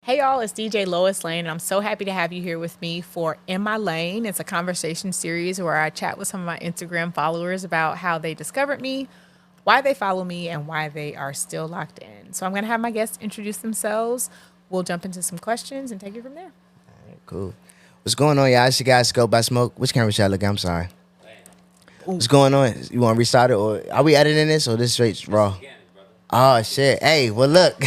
Hey y'all, it's DJ Lois Lane, and I'm so happy to have you here with me for In My Lane. It's a conversation series where I chat with some of my Instagram followers about how they discovered me, why they follow me, and why they are still locked in. So I'm going to have my guests introduce themselves. We'll jump into some questions and take it from there. Cool. What's going on, y'all? It's your guy, Scope by Smoke. Which camera should I look at? I'm sorry. What's going on? You want to restart it, or are we editing this, or this straight raw? Oh, shit. Hey, well, look.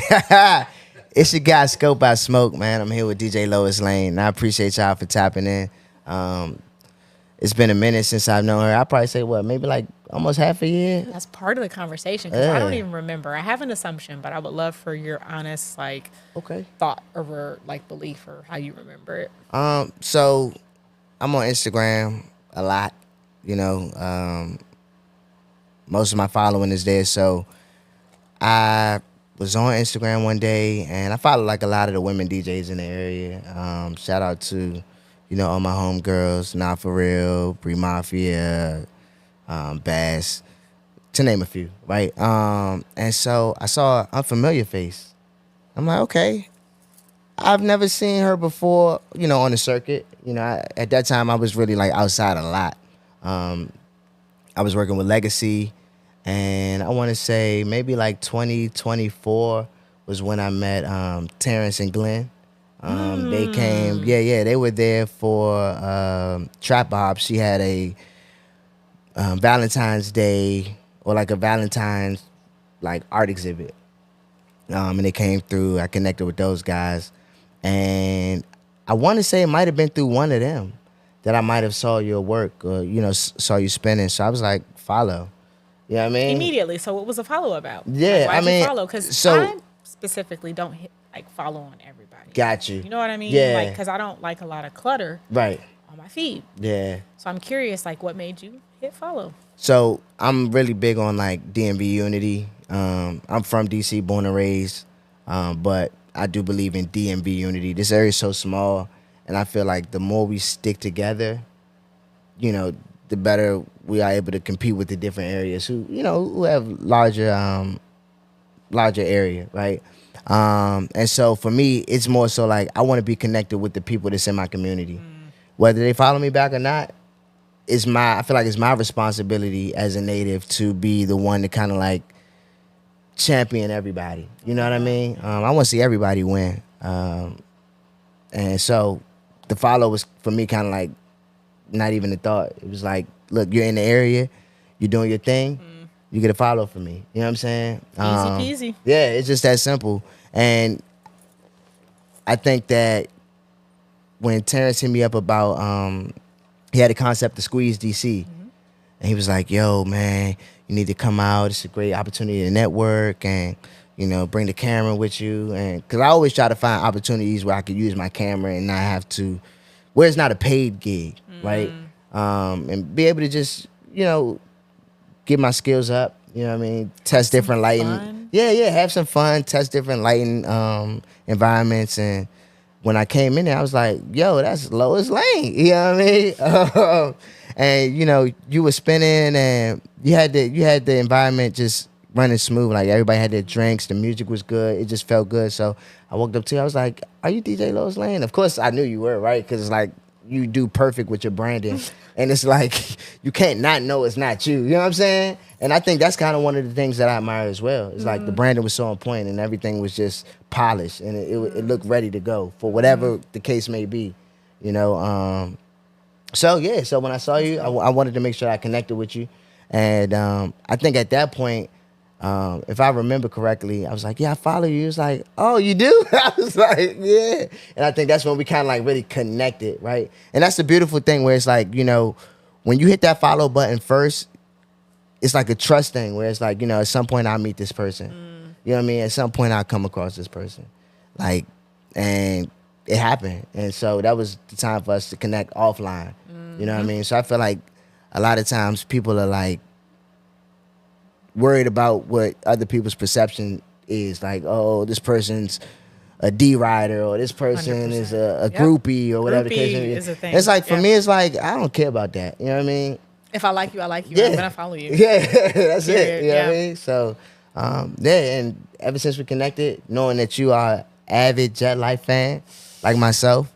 It's your guy, Scope by Smoke, man. I'm here with DJ Lois Lane, and I appreciate y'all for tapping in. It's been a minute since I've known her. I'd probably say, maybe like almost half a year? That's part of the conversation because I don't Yeah. even remember. I have an assumption, but I would love for your honest, Okay. thought or belief or how you remember it. So I'm on Instagram a lot, you know. Most of my following is there, so I was on Instagram one day, and I follow like a lot of the women DJs in the area. Shout out to, all my homegirls, Not For Real, Bree Mafia, Bass, to name a few, right? And so I saw an unfamiliar face. I'm like, okay, I've never seen her before, on the circuit. At that time, I was really like outside a lot. I was working with Legacy, and I want to say maybe like 2024 was when I met Terrence and Glenn. They came, they were there for Trap Hop. She had a Valentine's Day or like a Valentine's like art exhibit. And they came through. I connected with those guys, and I want to say it might have been through one of them that I might have saw your work or saw you spinning. So I was like, follow. You know what I mean? Immediately. So what was the follow about? Yeah, Why'd I mean, you follow? Because so- I specifically don't follow on everybody. Got you. You know what I mean? Yeah. Because I don't like a lot of clutter Right. on my feed. Yeah. So I'm curious, what made you hit follow? So I'm really big on like DMV unity. I'm from DC, born and raised, but I do believe in DMV unity. This area is so small, and I feel like the more we stick together, the better we are able to compete with the different areas who have larger area, right? And so for me, it's more so like I want to be connected with the people that's in my community, whether they follow me back or not. I feel like it's my responsibility as a native to be the one to kind of like champion everybody. You know what I mean? I want to see everybody win. And so the follow was for me kind of like not even a thought. It was like, look, you're in the area, you're doing your thing, you get a follow from me. You know what I'm saying? Easy peasy. Yeah, it's just that simple. And I think that when Terrence hit me up about, he had a concept to Squeeze DC. And he was like, yo, man, you need to come out. It's a great opportunity to network and, bring the camera with you. And because I always try to find opportunities where I could use my camera and not have to, where it's not a paid gig, right? And be able to just, get my skills up. You know what I mean? Test different lighting. Fun. Yeah, have some fun. Test different lighting environments. And when I came in there, I was like, yo, that's Lois Lane. You know what I mean? And, you were spinning and you had the environment just running smooth. Like everybody had their drinks. The music was good. It just felt good. So I walked up to you. I was like, are you DJ Lois Lane? Of course I knew you were, right? Because it's like you do perfect with your branding. And it's like you can't not know it's not you. You know what I'm saying? And I think that's kind of one of the things that I admire as well. It's like the branding was so on point and everything was just polished and it looked ready to go for whatever the case may be. So when I saw you, I wanted to make sure I connected with you. And I think at that point, if I remember correctly, I was like, yeah, I follow you. He was like, oh, you do? I was like, yeah. And I think that's when we kind of like really connected, right? And that's the beautiful thing where it's like, when you hit that follow button first, it's like a trust thing where it's like, at some point I'll meet this person. You know what I mean? At some point I'll come across this person. And it happened. And so that was the time for us to connect offline. You know what I mean? So I feel like a lot of times people are like worried about what other people's perception is. Like, oh, this person's a D rider or this person is a groupie or whatever the case may be. Is a thing. It's like, for me, it's like, I don't care about that. You know what I mean? If I like you, I like you. Yeah. I'm gonna follow you. Yeah, that's it. You know what I Yeah. mean? So, and ever since we connected, knowing that you are avid Jet Life fan like myself.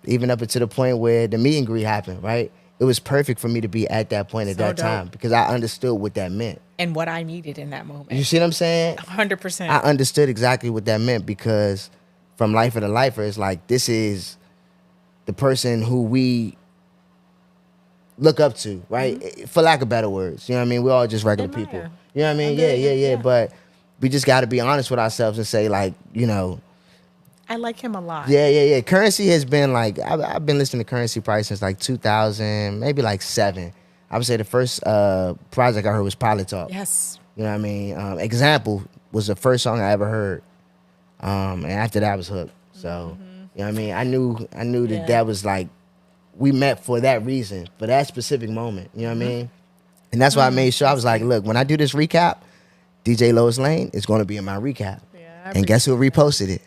Even up until the point where the meet and greet happened, right? It was perfect for me to be at that point at So that dope. time because I understood what that meant. And what I needed in that moment. You see what I'm saying? 100%. I understood exactly what that meant because from Lifer to Lifer, it's like this is the person who we look up to, right? For lack of better words. You know what I mean? We're all just regular Admire. people. You know what I mean? Under- Yeah. But we just got to be honest with ourselves and say, like, you know, I like him a lot. yeah. Currency has been like, I've been listening to Currency probably since like 2000, maybe like 7. I would say the first project I heard was Pilot Talk. Yes. You know what I mean? Example was the first song I ever heard. And after that I was hooked. So, you know what I mean? I knew that that was like, we met for that reason, for that specific moment. You know what I mean? And that's why I made sure I was like, look, when I do this recap, DJ Lois Lane is going to be in my recap. Yeah, and guess who reposted it?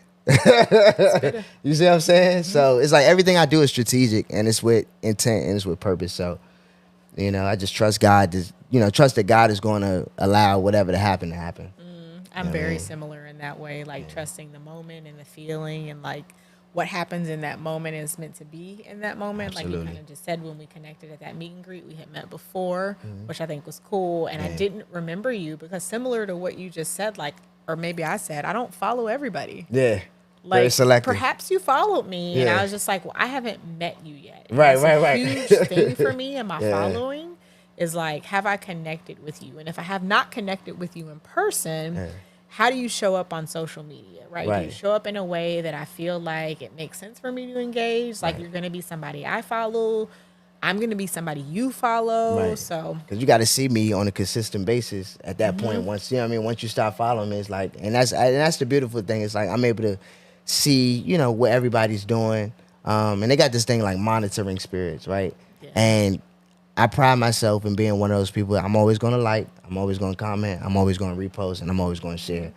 You see what I'm saying? So it's like everything I do is strategic and it's with intent and it's with purpose. So, you know, I just trust God to, trust that God is going to allow whatever to happen. I'm very similar in that way, like trusting the moment and the feeling and like what happens in that moment is meant to be in that moment. Absolutely. Like you kind of just said when we connected at that meet and greet, we had met before, which I think was cool. And I didn't remember you because similar to what you just said, like, or maybe I said, I don't follow everybody. Yeah. Like, very selective. Perhaps you followed me, and Yeah. I was just like, well, I haven't met you yet. And Right. A huge thing for me and my Yeah. following is like, have I connected with you? And if I have not connected with you in person, how do you show up on social media, right? Do you Right. show up in a way that I feel like it makes sense for me to engage? Like, you're going to be somebody I follow. I'm going to be somebody you follow. Right. So, Because you got to see me on a consistent basis at that point. Once, you know what I mean? Once you start following me, it's like, and that's the beautiful thing. It's like, I'm able to see, what everybody's doing. And they got this thing like monitoring spirits, right? Yeah. And I pride myself in being one of those people. I'm always going to like, I'm always going to comment, I'm always going to repost, and I'm always going to share.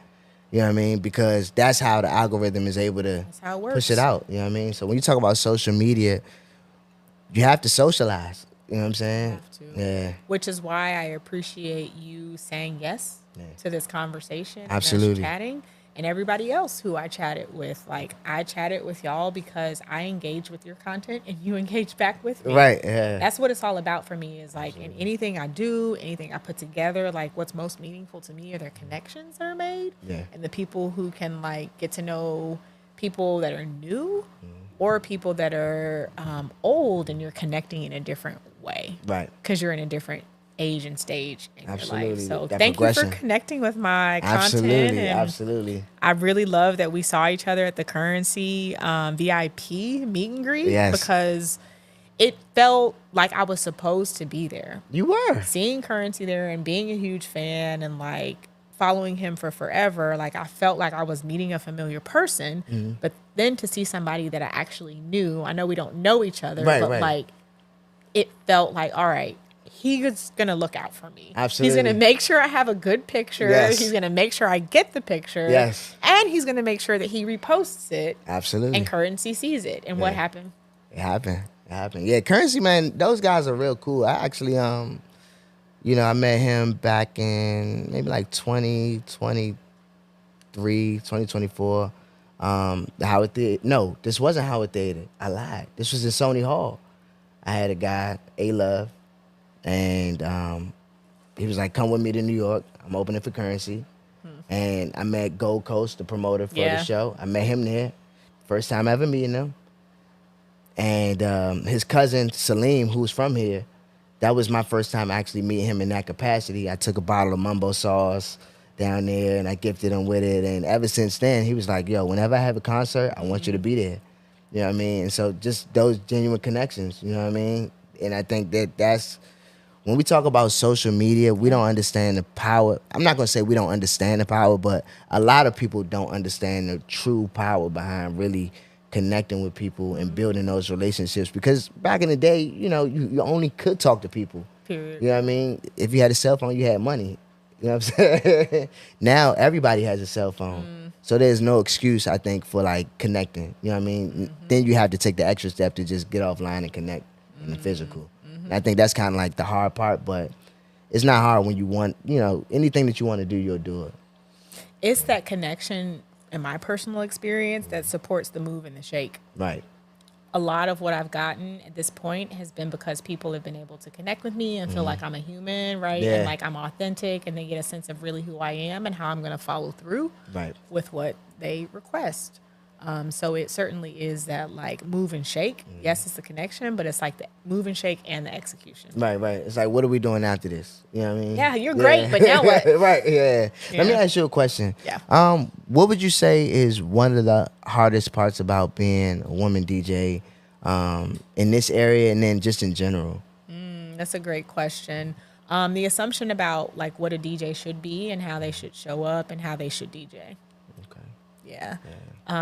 You know what I mean? Because that's how the algorithm is able to that's how it works. push it out. You know what I mean? So when you talk about social media, you have to socialize. You know what I'm saying? Have to. Yeah. Which is why I appreciate you saying yes to this conversation. and us Absolutely. chatting. And everybody else who I chatted with. Like, I chatted with y'all because I engage with your content and you engage back with me. Right. Yeah. That's what it's all about for me is like in anything I do, anything I put together, like what's most meaningful to me are their connections that are made. Yeah. And the people who can like get to know people that are new or people that are old and you're connecting in a different way. Right. Because you're in a different age and stage in your Absolutely. life. So That thank you progression. for connecting with my Absolutely. content. And Absolutely. I really love that we saw each other at the Currency VIP meet and greet Yes. because it felt like I was supposed to be there. You were. Seeing Currency there and being a huge fan and like following him for forever, like I felt like I was meeting a familiar person, but then to see somebody that I actually knew, I know we don't know each other, Right, but right. like it felt like, all right, he's going to look out for me. Absolutely. He's going to make sure I have a good picture. Yes. He's going to make sure I get the picture. Yes. And he's going to make sure that he reposts it Absolutely. and Currency sees it. And what Yeah. happened? It happened. Yeah, Currency, man, those guys are real cool. I actually, I met him back in maybe like 2023, 2024. The Howard Theater. No, this wasn't Howard Theater. I lied. This was in Sony Hall. I had a guy, A-Love, and he was like, come with me to New York. I'm opening for Currency. And I met Gold Coast, the promoter for Yeah. the show. I met him there. First time ever meeting him. And his cousin, Salim, who was from here, that was my first time actually meeting him in that capacity. I took a bottle of mumbo sauce down there, and I gifted him with it. And ever since then, he was like, yo, whenever I have a concert, I want you to be there. You know what I mean? And so just those genuine connections, you know what I mean? And I think that's, when we talk about social media, we don't understand the power. I'm not going to say we don't understand the power, but a lot of people don't understand the true power behind really connecting with people and building those relationships. Because back in the day, you only could talk to people. Period. You know what I mean? If you had a cell phone, you had money. You know what I'm saying? Now everybody has a cell phone. So there's no excuse, I think, for like connecting. You know what I mean? Then you have to take the extra step to just get offline and connect in the physical. And I think that's kind of like the hard part, but it's not hard when you want, anything that you want to do, you'll do it. It's that connection in my personal experience, that supports the move and the shake. Right. A lot of what I've gotten at this point has been because people have been able to connect with me and feel like I'm a human, right? Yeah. And like I'm authentic, and they get a sense of really who I am and how I'm going to follow through Right. with what they request. So it certainly is that like move and shake. Yes, it's the connection, but it's like the move and shake and the execution. Right, right. It's like, what are we doing after this? You know what I mean? Yeah, you're great, but now what? Right, yeah. Let me Yeah. ask you a question. Yeah. What would you say is one of the hardest parts about being a woman DJ in this area and then just in general? That's a great question. The assumption about like what a DJ should be and how they should show up and how they should DJ. Okay. Yeah.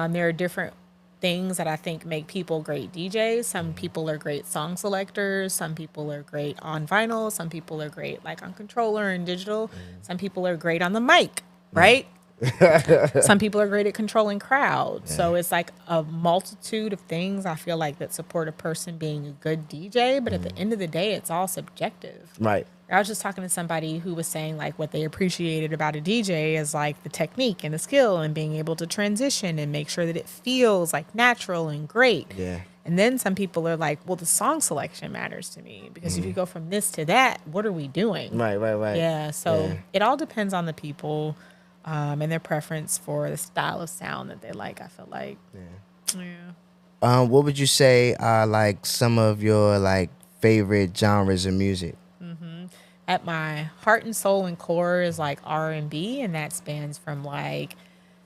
There are different things that I think make people great DJs. Some people are great song selectors. Some people are great on vinyl. Some people are great like on controller and digital. Some people are great on the mic, right? Some people are great at controlling crowds. So it's like a multitude of things I feel like that support a person being a good DJ. But at the end of the day, it's all subjective. Right. I was just talking to somebody who was saying like what they appreciated about a DJ is like the technique and the skill and being able to transition and make sure that it feels like natural and great. Yeah. And then some people are like, well, the song selection matters to me because if you go from this to that, what are we doing? Right, right, right. Yeah. So Yeah. it all depends on the people and their preference for the style of sound that they like, I feel like. Yeah. What would you say are like some of your like favorite genres of music? At my heart and soul and core is like R&B, and that spans from like,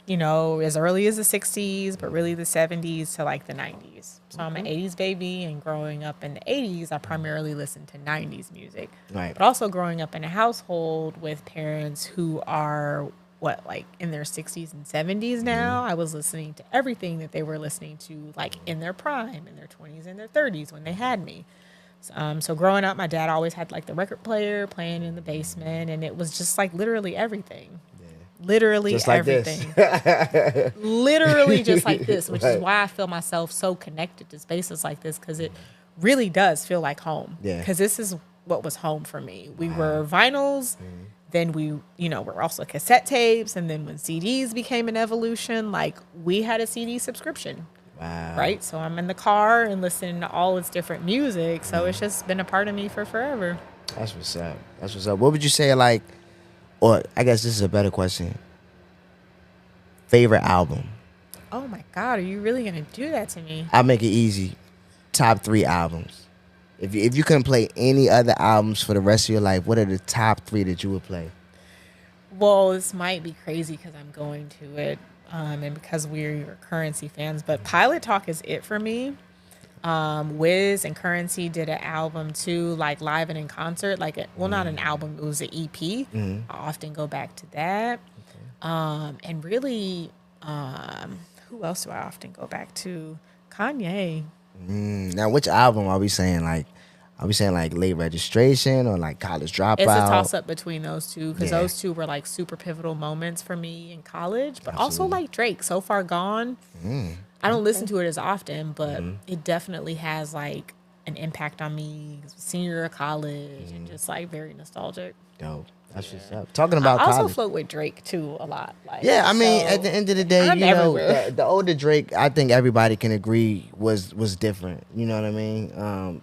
you know, as early as the 60s, but really the 70s to like the 90s. So I'm an 80s baby, and growing up in the 80s, I primarily listened to 90s music. Right. But also growing up in a household with parents who are like in their 60s and 70s now, I was listening to everything that they were listening to like in their prime, in their 20s and their 30s when they had me. So growing up, my dad always had like the record player playing in the basement, and it was just like literally everything. Literally Just like everything. this. Literally just like this, which Right. is why I feel myself so connected to spaces like this, because it really does feel like home. Yeah. Because this is what was home for me. We were vinyls, then we're also cassette tapes, and then when CDs became an evolution, like we had a CD subscription. Wow. Right? So I'm in the car and listening to all its different music. So it's just been a part of me for forever. That's what's up. That's what's up. What would you say like, or I guess this is a better question. Favorite album? Oh my God, are you really going to do that to me? I'll make it easy. Top 3 albums. If you couldn't play any other albums for the rest of your life, what are the top 3 that you would play? Well, this might be crazy because I'm going to it and because we're Currency fans, but Pilot Talk is it for me. Wiz and Currency did an album too, like live and in concert. Not an album, it was an EP. I often go back to that. And really, who else do I often go back to? Kanye. Now, which album are we saying? Like, are we saying like Late Registration or like College Dropout? It's a toss up between those two because Yeah. those two were like super pivotal moments for me in college, but also Absolutely. like Drake, So Far Gone. I don't listen to it as often, but it definitely has like an impact on me. Senior year of college and just like very nostalgic. Dope. That's what's up. Talking about I also college. float with Drake too a lot. Like, Yeah, I mean, so at the end of the day, I'm you know, everywhere. the older Drake, I think everybody can agree was different. You know what I mean?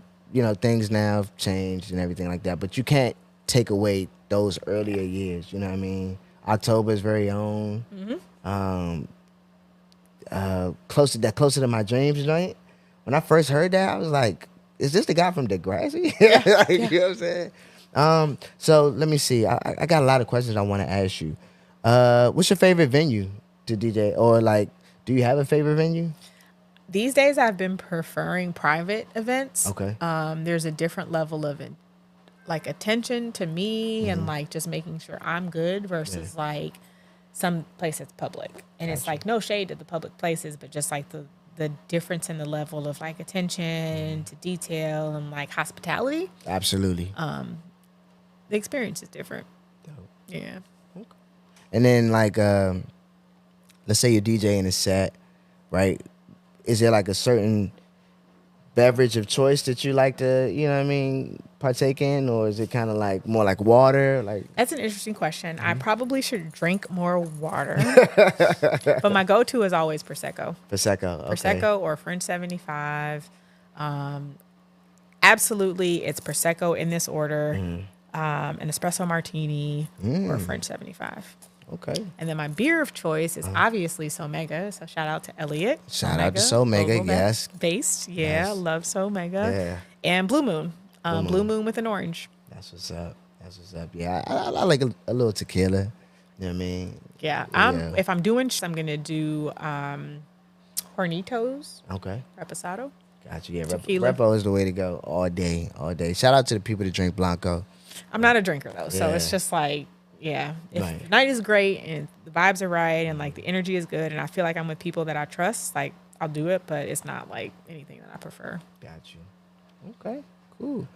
Things now have changed and everything like that, but you can't take away those earlier years. You know what I mean? October's very own. Closer to My Dreams joint. When I first heard that, I was like, "Is this the guy from Degrassi?" You know what I'm saying? So let me see. I got a lot of questions I want to ask you. What's your favorite venue to DJ, or like, do you have a favorite venue? These days, I've been preferring private events. Okay. There's a different level of like attention to me and like just making sure I'm good versus like some place that's public. And it's like no shade to the public places, but just like the difference in the level of like attention to detail and like hospitality. Absolutely. The experience is different. Yeah. And then like, let's say you're DJing a set, right? Is there like a certain beverage of choice that you like to, partake in, or is it kind of like more like water? Like, That's an interesting question. I probably should drink more water, but my go-to is always Prosecco. Prosecco, okay. Prosecco or French 75. Absolutely, it's Prosecco in this order, an espresso martini or French 75. Okay. And then my beer of choice is obviously Somega. So shout out to Elliot. Shout out to Somega, yes. Based. Yeah, Yes. love Somega. Yeah. And Blue Moon. Blue Moon with an orange. That's what's up. Yeah, I like a little tequila. You know what I mean? Yeah. Yeah. If I'm doing, I'm going to do Hornitos. Okay. Reposado. Got you. Yeah, Tequila. Repo is the way to go all day, all day. Shout out to the people that drink Blanco. I'm not a drinker though, so it's Yeah. just like, yeah, if Right. the night is great and the vibes are right and like the energy is good and I feel like I'm with people that I trust, like I'll do it, but it's not like anything that I prefer. Got you. Okay, cool.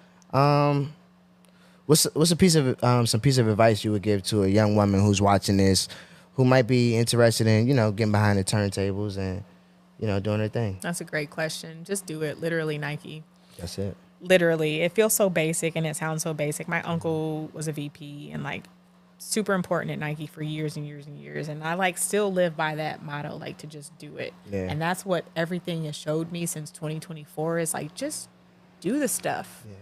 What's a piece of some piece of advice you would give to a young woman who's watching this, who might be interested in getting behind the turntables and doing her thing? That's a great question. Just do it. Literally Nike. That's it. Literally. It feels so basic and it sounds so basic. My uncle was a VP and like super important at Nike for years and years and years. And I like still live by that motto, like to just do it. Yeah. And that's what everything has showed me since 2024 is like, just do the stuff. Yeah.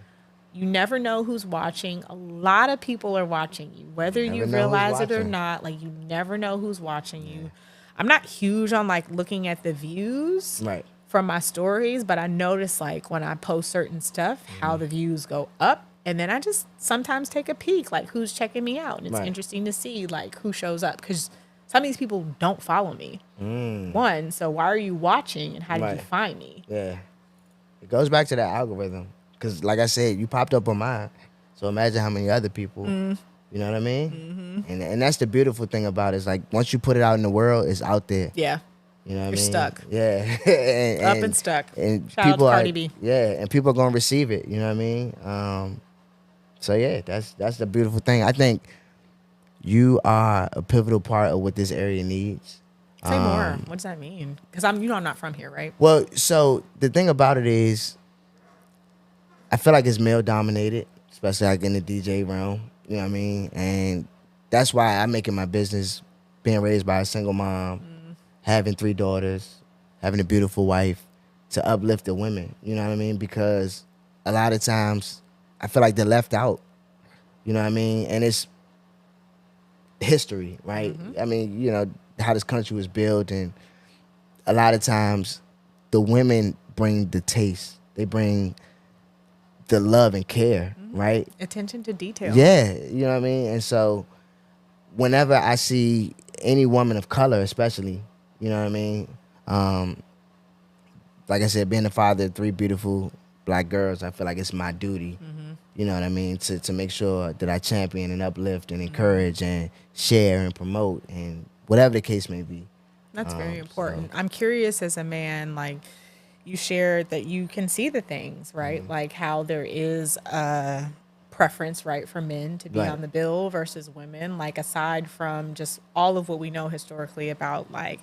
You never know who's watching. A lot of people are watching you, whether Never you know who's realize it or watching. not. Like you never know who's watching you. I'm not huge on like looking at the views Right. from my stories, but I notice like when I post certain stuff, how the views go up. And then I just sometimes take a peek, like who's checking me out. And it's Right. interesting to see like who shows up because some of these people don't follow me. One, so why are you watching and how did you Right. find me? Yeah. It goes back to that algorithm. Because, like I said, you popped up on mine. So imagine how many other people, you know what I mean? And that's the beautiful thing about it. Is like once you put it out in the world, it's out there. Yeah. You know what I You're mean? stuck. Yeah. Up and stuck. And Shout out to people Cardi are, B. yeah, and people are going to receive it. You know what I mean? So, yeah, that's the beautiful thing. I think you are a pivotal part of what this area needs. Say more. What does that mean? Because I'm not from here, right? Well, so the thing about it is, I feel like it's male dominated, especially like in the DJ realm. You know what I mean? And that's why I make it my business, being raised by a single mom, having 3 daughters, having a beautiful wife, to uplift the women. You know what I mean? Because a lot of times I feel like they're left out. You know what I mean? And it's history, right? I mean, how this country was built, and a lot of times the women bring the taste. They bring the love and care, right? Attention to detail. Yeah, you know what I mean? And so whenever I see any woman of color, especially, you know what I mean? Like I said, being the father of 3 beautiful Black girls, I feel like it's my duty, you know what I mean, to make sure that I champion and uplift and encourage and share and promote and whatever the case may be. That's very important. I'm curious as a man, like you shared that you can see the things, right? Like how there is a preference, right, for men to be Right. on the bill versus women. Like aside from just all of what we know historically about like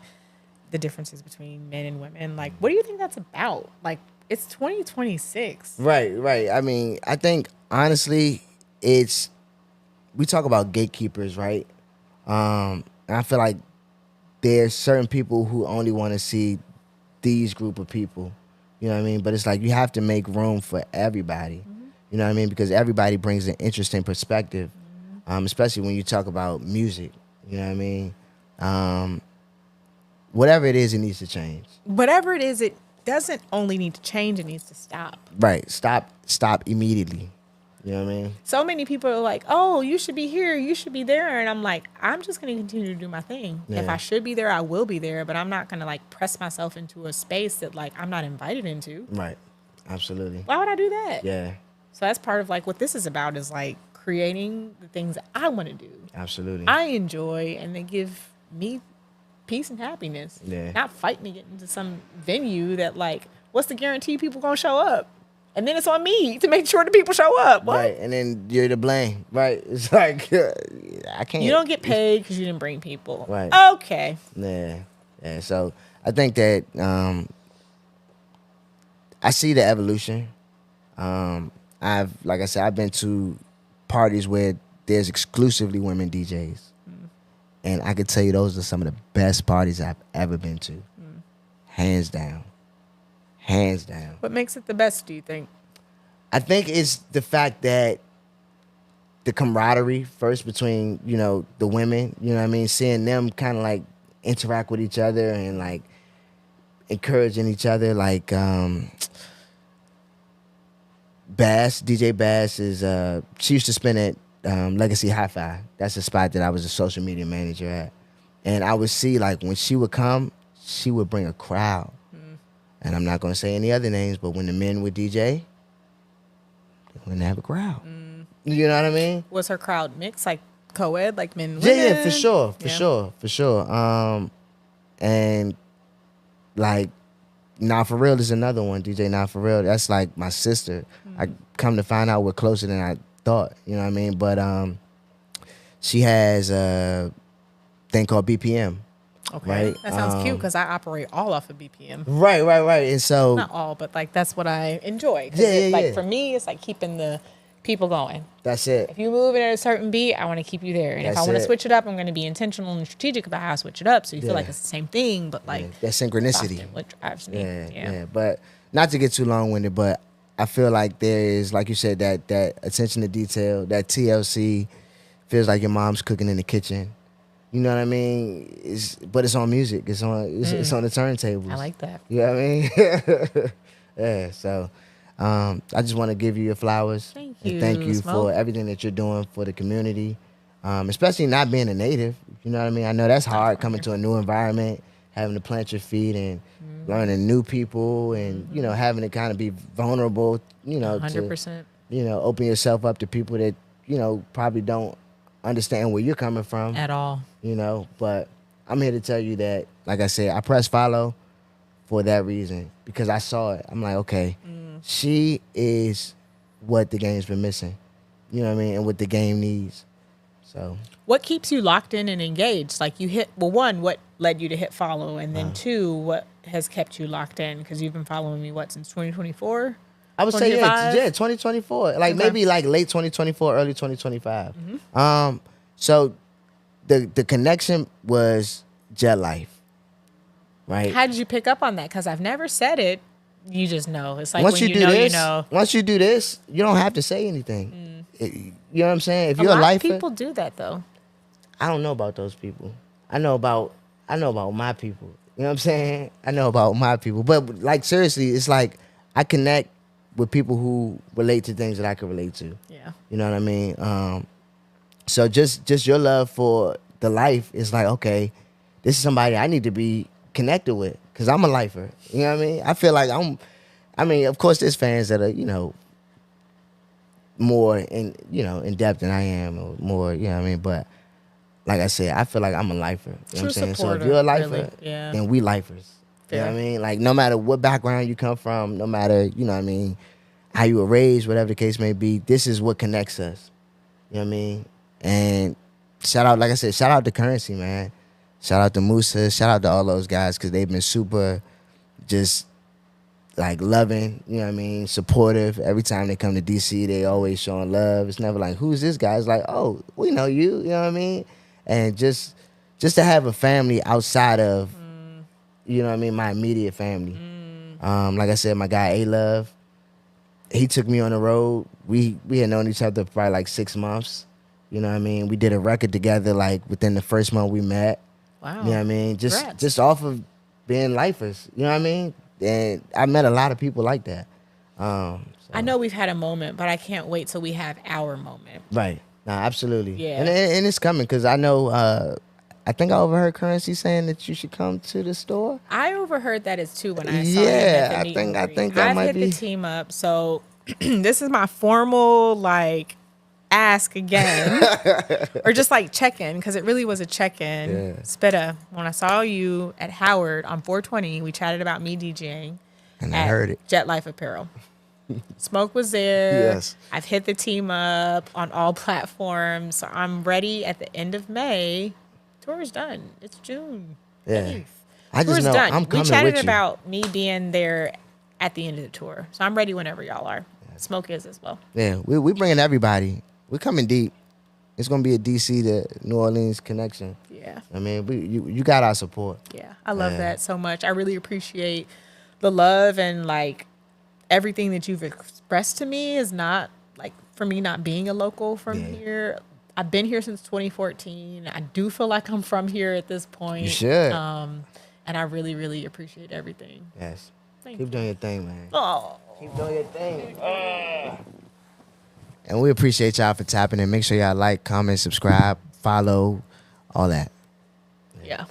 the differences between men and women, like what do you think that's about? Like it's 2026. Right. I mean, I think honestly, we talk about gatekeepers, right? And I feel like there's certain people who only want to see these group of people. You know what I mean? But it's like you have to make room for everybody. You know what I mean? Because everybody brings an interesting perspective, especially when you talk about music. You know what I mean? Whatever it is, it needs to change. Whatever it is, it doesn't only need to change, it needs to stop. Right. Stop immediately. You know what I mean? So many people are like, oh, you should be here, you should be there. And I'm like, I'm just going to continue to do my thing. If Yeah. I should be there, I will be there. But I'm not going to like press myself into a space that like I'm not invited into. Right. Absolutely. Why would I do that? Yeah. So that's part of like what this is about is like creating the things that I want to do. Absolutely. I enjoy and they give me peace and happiness. Yeah. Not fight me to get into some venue that like, what's the guarantee people going to show up? And then it's on me to make sure the people show up. What? Right, and then you're to blame. Right, it's like I can't. You don't get paid because you didn't bring people. Right. Okay. Yeah. So I think that I see the evolution. Like I said, I've been to parties where there's exclusively women DJs, and I could tell you those are some of the best parties I've ever been to, hands down, hands down. What makes it the best, do you think? I think it's the fact that the camaraderie first between, the women, you know what I mean? Seeing them kind of like interact with each other and like encouraging each other. Like Bass, DJ Bass she used to spin at Legacy Hi-Fi. That's the spot that I was a social media manager at. And I would see like when she would come, she would bring a crowd. And I'm not going to say any other names, but when the men would DJ, they wouldn't have a crowd. You know what I mean? Was her crowd mixed, like co-ed, like men and Yeah, women? yeah, for sure. And like, Nah For Real is another one, DJ Nah For Real. That's like my sister. I come to find out we're closer than I thought, you know what I mean? But she has a thing called BPM. Okay. Right? That sounds cute because I operate all off of BPM. Right. And so Not all, but like that's what I enjoy. 'Cause Yeah. for me, it's like keeping the people going. that's it. If you move it at a certain beat, I want to keep you there. And if I That's want to it. switch it up, I'm going to be intentional and strategic about how I switch it up. So you feel Yeah. like it's the same thing, but like That synchronicity. often what drives me. Yeah. But not to get too long-winded, but I feel like there is, like you said, that attention to detail, that TLC feels like your mom's cooking in the kitchen. You know what I mean? But it's on music. It's on the turntables. I like that. You know what I mean? Yeah. So I just want to give you your flowers. Thank And you, thank you Smoke. for everything that you're doing for the community, especially not being a native. You know what I mean? I know that's hard coming to a new environment, having to plant your feet and learning new people and, having to kind of be vulnerable, to 100%. open yourself up to people that, probably don't understand where you're coming from. At all. But I'm here to tell you that, like I said, I press follow for that reason because I saw it. I'm like, okay, she is what the game's been missing, you know what I mean, and what the game needs. So What keeps you locked in and engaged? Like one, what led you to hit follow? And then two, what has kept you locked in? Because you've been following me, since 2024? I would say, 25? 2024, like Okay. maybe like late 2024, early 2025. So the connection was Jet Life, right? How did you pick up on that? Because I've never said it. You just know. It's like Once when you you do know, this, you know. once you do this, you don't have to say anything. You know what I'm saying? If A you're a lot lifer, of people do that though. I don't know about those people. I know about my people. You know what I'm saying? I know about my people. But like seriously, it's like I connect with people who relate to things that I can relate to. Yeah. You know what I mean? So just your love for the life is like, okay, this is somebody I need to be connected with because I'm a lifer. You know what I mean? I feel like of course there's fans that are, more in depth than I am or more, you know what I mean? But like I said, I feel like I'm a lifer. You know what I'm saying? So if you're a lifer, really. Yeah. then we lifers. You know Fair. what I mean? Like no matter what background you come from, no matter, you know what I mean, how you were raised, whatever the case may be, this is what connects us. You know what I mean? And shout out, like I said, shout out to Currency, man. Shout out to Musa. Shout out to all those guys because they've been super just like loving, you know what I mean, supportive. Every time they come to DC, they always showing love. It's never like, who's this guy? It's like, oh, we know you know what I mean? And just to have a family outside of, you know what I mean, my immediate family. Like I said, my guy A-Love, he took me on the road. We had known each other for probably like 6 months. You know what I mean? We did a record together like within the first month we met. Wow. You know what I mean? Congrats. Just off of being lifers. You know what I mean? And I met a lot of people like that. So- I know we've had a moment, but I can't wait till we have our moment. Right. Nah, absolutely. Yeah. And it's coming because I know, I think I overheard Currency saying that you should come to the store. I overheard that as too when I saw Yeah, him at the I meet think- and I greet. think that I've might hit be- the team up, so this is my formal like ask again, or just like check in because it really was a check in. Yeah. Spitta, when I saw you at Howard on 420, we chatted about me DJing. And I at heard it. Jet Life Apparel. Smoke was there. Yes. I've hit the team up on all platforms. So I'm ready at the end of May. Tour is done. It's June. Yeah. 8th. I just Tour's know done. I'm coming We chatted with you. about me being there at the end of the tour. So I'm ready whenever y'all are. Smoke is as well. Yeah, we bringing everybody. We're coming deep. It's gonna be a DC to New Orleans connection. Yeah. I mean, you got our support. Yeah. I love that so much. I really appreciate the love and like everything that you've expressed to me is not like for me not being a local from here. I've been here since 2014. I do feel like I'm from here at this point. You should. And I really, really appreciate everything. Yes. Thank Keep doing your thing, man. Oh. Keep doing your thing. And we appreciate y'all for tapping in. Make sure y'all like, comment, subscribe, follow, all that. Yeah.